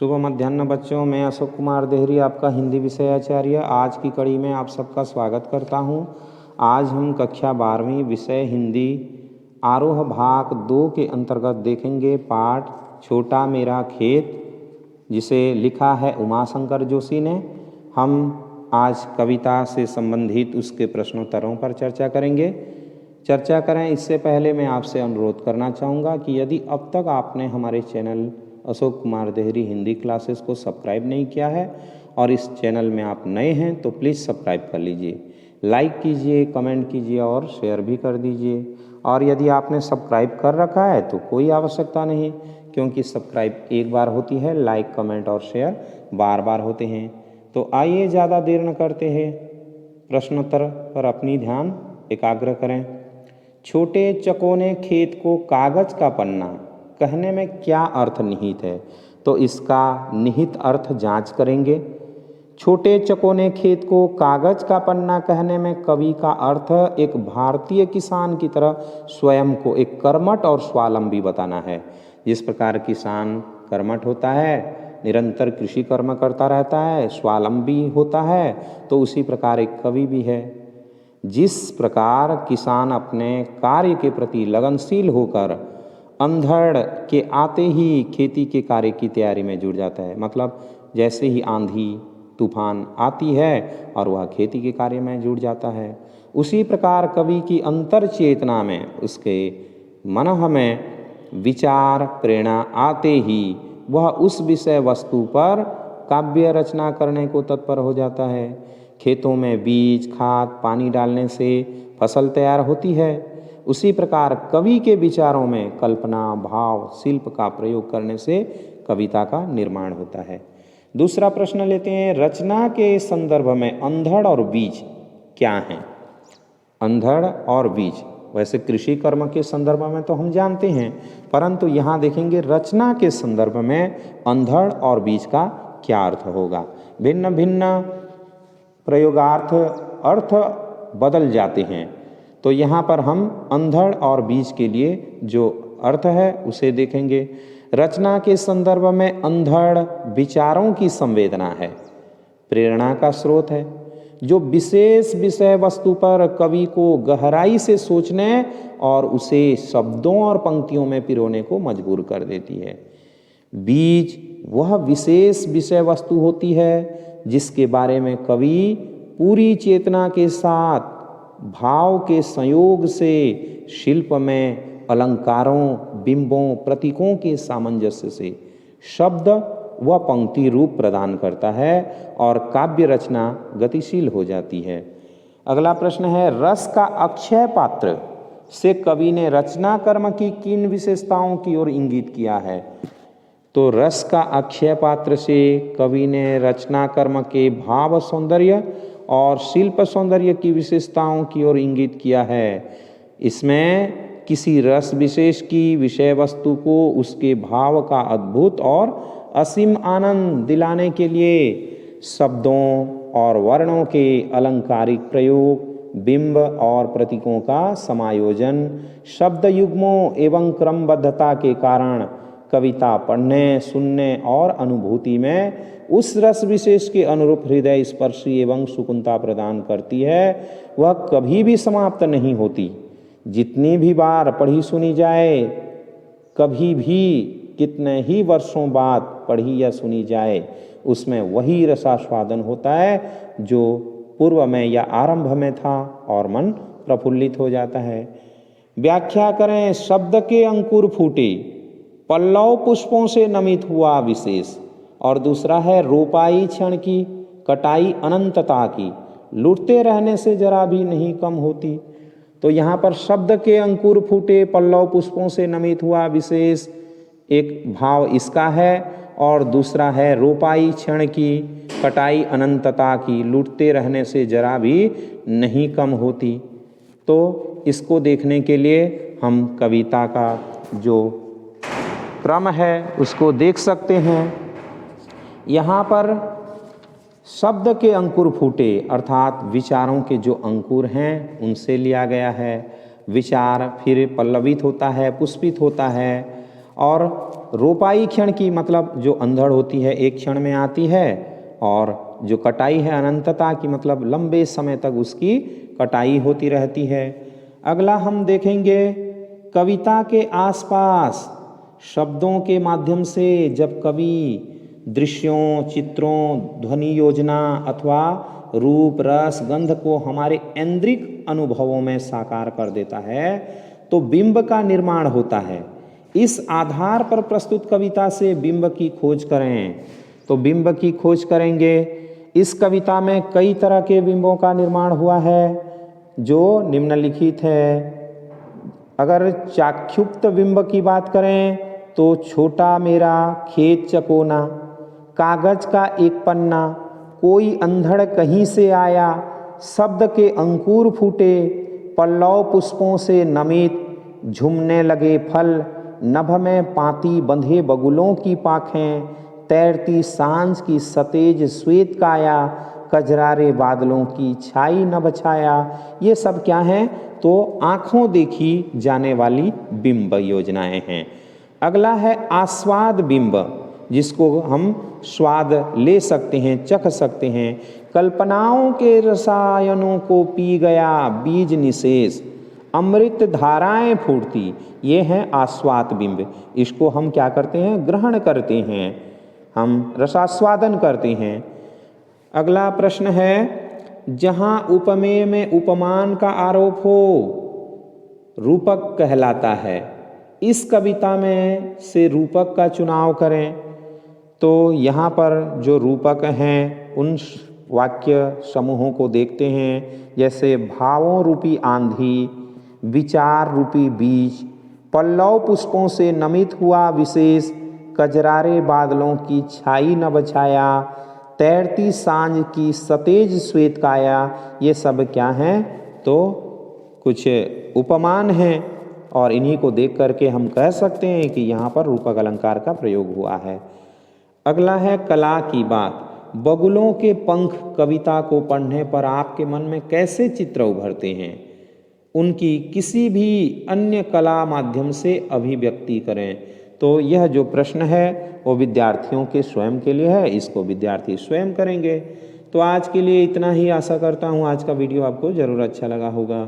शुभ मध्याह्न बच्चों, मैं अशोक कुमार देहरी आपका हिंदी विषय आचार्य आज की कड़ी में आप सबका स्वागत करता हूं। आज हम कक्षा 12वीं विषय हिंदी आरोह भाग 2 के अंतर्गत देखेंगे पाठ छोटा मेरा खेत, जिसे लिखा है उमाशंकर जोशी ने। हम आज कविता से संबंधित उसके प्रश्नोत्तरों पर चर्चा करें इससे पहले मैं आपसे अनुरोध करना चाहूँगा कि यदि अब तक आपने हमारे चैनल अशोक कुमार देहरी हिंदी क्लासेस को सब्सक्राइब नहीं किया है और इस चैनल में आप नए हैं तो प्लीज़ सब्सक्राइब कर लीजिए, लाइक कीजिए, कमेंट कीजिए और शेयर भी कर दीजिए। और यदि आपने सब्सक्राइब कर रखा है तो कोई आवश्यकता नहीं, क्योंकि सब्सक्राइब एक बार होती है, लाइक कमेंट और शेयर बार बार होते हैं। तो आइए ज़्यादा देर न करते हैं, प्रश्नोत्तर पर अपनी ध्यान एकाग्र करें। छोटे चकोने खेत को कागज का पन्ना कहने में क्या अर्थ निहित है, तो इसका निहित अर्थ जांच करेंगे। छोटे चकोने खेत को कागज का पन्ना कहने में कवि का अर्थ एक भारतीय किसान की तरह स्वयं को एक कर्मठ और स्वावलंबी बताना है। जिस प्रकार किसान कर्मठ होता है, निरंतर कृषि कर्म करता रहता है, स्वावलंबी होता है, तो उसी प्रकार एक कवि भी है। जिस प्रकार किसान अपने कार्य के प्रति लगनशील होकर अंधड़ के आते ही खेती के कार्य की तैयारी में जुट जाता है, मतलब जैसे ही आंधी तूफान आती है और वह खेती के कार्य में जुट जाता है, उसी प्रकार कवि की अंतर चेतना में, उसके मन में विचार प्रेरणा आते ही वह उस विषय वस्तु पर काव्य रचना करने को तत्पर हो जाता है। खेतों में बीज खाद पानी डालने से फसल तैयार होती है, उसी प्रकार कवि के विचारों में कल्पना भाव शिल्प का प्रयोग करने से कविता का निर्माण होता है। दूसरा प्रश्न लेते हैं, रचना के संदर्भ में अंधड़ और बीज क्या हैं? अंधड़ और बीज वैसे कृषि कर्म के संदर्भ में तो हम जानते हैं, परंतु यहाँ देखेंगे रचना के संदर्भ में अंधड़ और बीज का क्या अर्थ होगा। भिन्न भिन्न प्रयोगार्थ अर्थ बदल जाते हैं, तो यहाँ पर हम अंधड़ और बीज के लिए जो अर्थ है उसे देखेंगे। रचना के संदर्भ में अंधड़ विचारों की संवेदना है, प्रेरणा का स्रोत है, जो विशेष विषय वस्तु पर कवि को गहराई से सोचने और उसे शब्दों और पंक्तियों में पिरोने को मजबूर कर देती है। बीज वह विशेष विषय वस्तु होती है जिसके बारे में कवि पूरी चेतना के साथ भाव के संयोग से शिल्प में अलंकारों बिंबों प्रतीकों के सामंजस्य से शब्द व पंक्ति रूप प्रदान करता है और काव्य रचना गतिशील हो जाती है। अगला प्रश्न है, रस का अक्षय पात्र से कवि ने रचना कर्म की किन विशेषताओं की ओर इंगित किया है? तो रस का अक्षय पात्र से कवि ने रचना कर्म के भाव सौंदर्य और शिल्प सौंदर्य की विशेषताओं की ओर इंगित किया है। इसमें किसी रस विशेष की विषय वस्तु को उसके भाव का अद्भुत और असीम आनंद दिलाने के लिए शब्दों और वर्णों के अलंकारिक प्रयोग, बिंब और प्रतीकों का समायोजन, शब्द युग्मों एवं क्रमबद्धता के कारण कविता पढ़ने सुनने और अनुभूति में उस रस विशेष के अनुरूप हृदय स्पर्शी एवं सुकुनता प्रदान करती है। वह कभी भी समाप्त नहीं होती, जितनी भी बार पढ़ी सुनी जाए, कभी भी कितने ही वर्षों बाद पढ़ी या सुनी जाए, उसमें वही रसास्वादन होता है जो पूर्व में या आरंभ में था और मन प्रफुल्लित हो जाता है। व्याख्या करें, शब्द के अंकुर फूटे पल्लव पुष्पों से नमित हुआ विशेष, और दूसरा है रोपाई क्षण की कटाई अनंतता की, लुटते रहने से जरा भी नहीं कम होती। तो यहाँ पर शब्द के अंकुर फूटे पल्लव पुष्पों से नमित हुआ विशेष एक भाव इसका है, और दूसरा है रोपाई क्षण की कटाई अनंतता की, लुटते रहने से जरा भी नहीं कम होती। तो इसको देखने के लिए हम कविता का जो क्रम है उसको देख सकते हैं। यहाँ पर शब्द के अंकुर फूटे अर्थात विचारों के जो अंकुर हैं उनसे लिया गया है। विचार फिर पल्लवित होता है, पुष्पित होता है और रोपाई क्षण की मतलब जो अंधड़ होती है एक क्षण में आती है, और जो कटाई है अनंतता की मतलब लंबे समय तक उसकी कटाई होती रहती है। अगला हम देखेंगे कविता के आसपास शब्दों के माध्यम से जब कवि दृश्यों, चित्रों, ध्वनि योजना अथवा रूप, रस, गंध को हमारे ऐन्द्रिक अनुभवों में साकार कर देता है तो बिंब का निर्माण होता है। इस आधार पर प्रस्तुत कविता से बिंब की खोज करें। तो बिंब की खोज करेंगे। इस कविता में कई तरह के बिंबों का निर्माण हुआ है जो निम्नलिखित है। अगर चाक्षुक्त बिंब की बात करें तो छोटा मेरा खेत चकोना, कागज का एक पन्ना, कोई अंधड़ कहीं से आया, शब्द के अंकुर फूटे, पल्लव पुष्पों से नमित, झूमने लगे फल, नभ में पाती बंधे बगुलों की पाखें, तैरती सांझ की सतेज श्वेत काया, कजरारे बादलों की छाई नभ छाया। ये सब क्या हैं? तो आँखों देखी जाने वाली बिंब योजनाएं हैं। अगला है आस्वाद बिंब, जिसको हम स्वाद ले सकते हैं, चख सकते हैं। कल्पनाओं के रसायनों को पी गया बीज निशेष, अमृत धाराएं फूटती, ये हैं आस्वाद बिंब। इसको हम क्या करते हैं? ग्रहण करते हैं, हम रसास्वादन करते हैं। अगला प्रश्न है, जहाँ उपमेय में उपमान का आरोप हो रूपक कहलाता है। इस कविता में से रूपक का चुनाव करें। तो यहाँ पर जो रूपक हैं उन वाक्य समूहों को देखते हैं, जैसे भावों रूपी आंधी, विचार रूपी बीज, पल्लव पुष्पों से नमित हुआ विशेष, कजरारे बादलों की छाई नभ छाया, तैरती सांझ की सतेज श्वेत काया। ये सब क्या हैं? तो कुछ उपमान हैं और इन्हीं को देख करके हम कह सकते हैं कि यहाँ पर रूपक अलंकार का प्रयोग हुआ है। अगला है कला की बात। बगुलों के पंख कविता को पढ़ने पर आपके मन में कैसे चित्र उभरते हैं? उनकी किसी भी अन्य कला माध्यम से अभिव्यक्ति करें। तो यह जो प्रश्न है वो विद्यार्थियों के स्वयं के लिए है, इसको विद्यार्थी स्वयं करेंगे। तो आज के लिए इतना ही। आशा करता हूँ आज का वीडियो आपको ज़रूर अच्छा लगा होगा।